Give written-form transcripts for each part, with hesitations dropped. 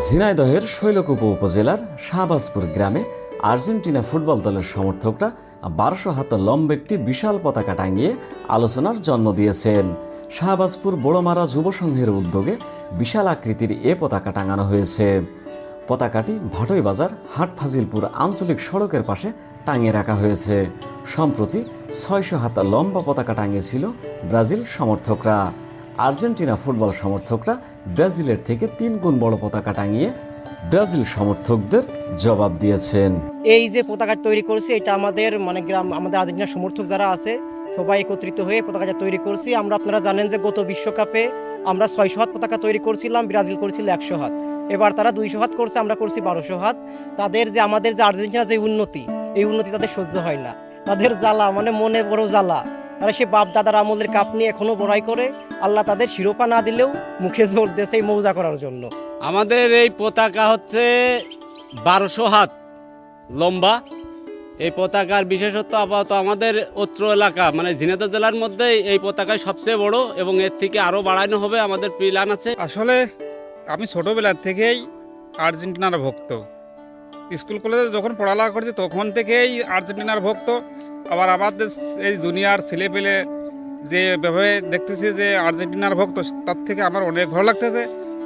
ঝিনাইদহের শৈলকুপা উপজেলার শাহবাজপুর গ্রামে আর্জেন্টিনা ফুটবল দলের সমর্থকরা ১২০০ হাত লম্বা একটি বিশাল পতাকা টাঙিয়ে আলোচনার জন্ম দিয়েছেন। শাহবাজপুর বড়মারা যুব সংঘের উদ্যোগে বিশাল আকৃতির এ পতাকা টাঙানো হয়েছে। পতাকাটি ভাটইবাজার হাটফাজিলপুর আঞ্চলিক সড়কের পাশে টাঙিয়ে রাখা হয়েছে। সম্প্রতি ৬০০ হাত লম্বা পতাকা টাঙিয়েছিল ব্রাজিল সমর্থকরা। আর্জেন্টিনা ফুটবল সমর্থকরা ব্রাজিলের থেকে ৩ গুণ বড় পতাকা টাঙিয়ে ব্রাজিল সমর্থকদের জবাব দিয়েছেন। এই যে পতাকা তৈরি করছি এটা আমাদের আমাদের আর্জেন্টিনা সমর্থক যারা আছে সবাই একত্রিত হয়ে পতাকাটা তৈরি করছি। আপনারা জানেন যে গত বিশ্বকাপে আমরা ৬০০ হাত পতাকা তৈরি করছিলাম, ব্রাজিল করেছিল ১০০ হাত। এবার তারা ২০০ হাত করছে, আমরা করছি ১২০০ হাত। আমাদের যে আর্জেন্টিনার যে উন্নতি, এই উন্নতি তাদের সহ্য হয় না। তাদের জ্বালা মনে বড় জ্বালা। তারা সে বাপ দাদার আমলের কাপ নিয়ে এখনো বড়াই করে। আল্লাহ তাদের শিরোপা না দিলেও মুখে জোর দিয়েছে এই মৌজা করার জন্য। আমাদের এই পতাকা হচ্ছে ১২০০ হাত লম্বা। এই পতাকার বিশেষত্ব আপাতত আমাদের অত্র এলাকা ঝিনাইদহ জেলার মধ্যে এই পতাকায় সবচেয়ে বড় এবং এর থেকে আরও বাড়ানো হবে আমাদের প্ল্যান আছে। আসলে আমি ছোটোবেলার থেকেই আর্জেন্টিনার ভক্ত। স্কুল কলেজে যখন পড়ালেখা করছি তখন থেকেই আর্জেন্টিনার ভক্ত। আবার আমাদের এই জুনিয়র ছেলেপেলে যেভাবে দেখতেছি যে আর্জেন্টিনার ভক্ত, তার থেকে আমার অনেক ভালো লাগতেছে।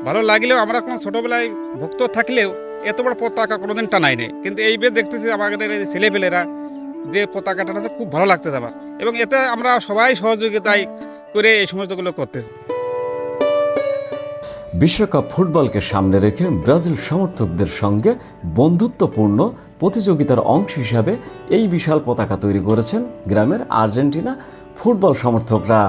ভালো লাগলেও আমরা কোনো ছোটোবেলায় ভক্ত থাকলেও এত বড় পতাকা কোনোদিন টানাই নেই, কিন্তু এইবার দেখতেছি আমাদের এই ছেলেপেলেরা যে পতাকা টানাচ্ছে খুব ভালো লাগতেছে আমার, এবং এতে আমরা সবাই সহযোগিতায় করে এই সমস্তগুলো করতেছি। বিশ্বকাপ ফুটবলকে সামনে রেখে ব্রাজিল সমর্থকদের সঙ্গে বন্ধুত্বপূর্ণ প্রতিযোগিতার অংশ হিসাবে এই বিশাল পতাকা তৈরি করেছেন গ্রামের আর্জেন্টিনা ফুটবল সমর্থকরা।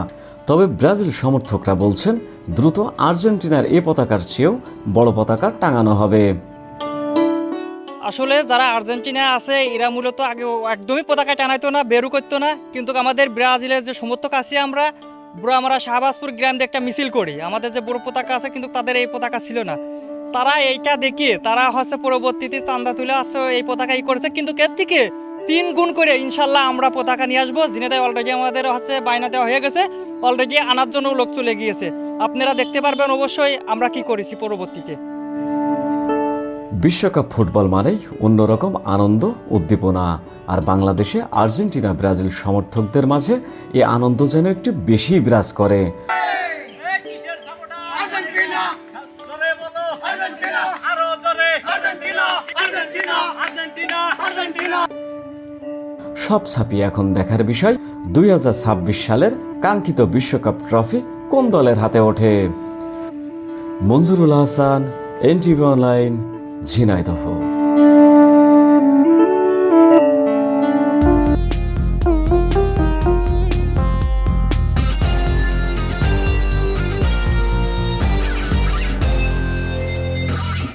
তবে ব্রাজিল সমর্থকরা বলছেন দ্রুত আর্জেন্টিনার এই পতাকার চেয়েও বড় পতাকা টাঙানো হবে। আসলে যারা আর্জেন্টিনা আছে এরা মূলত আগে একদমই পতাকা টানাইতো না, বেরু করতো না, কিন্তু আমাদের ব্রাজিলের যে সমর্থক আছি আমরা শাহবাজপুর গ্রাম দিয়ে একটা মিছিল করি। আমাদের যে বড় পতাকা আছে কিন্তু তাদের এই পতাকা ছিল না। তারা এইটা দেখিয়ে তারা পরবর্তীতে চান্দা তুলে এই পতাকা করেছে, কিন্তু এর থেকে ৩ গুণ করে ইনশাল্লাহ আমরা পতাকা নিয়ে আসবো। ঝিনাইদহে অলরেডি আমাদের বায়না দেওয়া হয়ে গেছে, অলরেডি আনার জন্য লোক চলে গিয়েছে। আপনারা দেখতে পারবেন অবশ্যই আমরা কি করেছি পরবর্তীতে। বিশ্বকাপ ফুটবল মানেই অন্যরকম আনন্দ উদ্দীপনা, আর বাংলাদেশে আর্জেন্টিনা ব্রাজিল সমর্থকদের মাঝে এ আনন্দ যেন একটু বেশি বিরাজ করে। সব ছাপিয়ে এখন দেখার বিষয় ২০২৬ সালের কাঙ্ক্ষিত বিশ্বকাপ ট্রফি কোন দলের হাতে ওঠে। Manjurul Hasan, NTV online, Jhenaidah.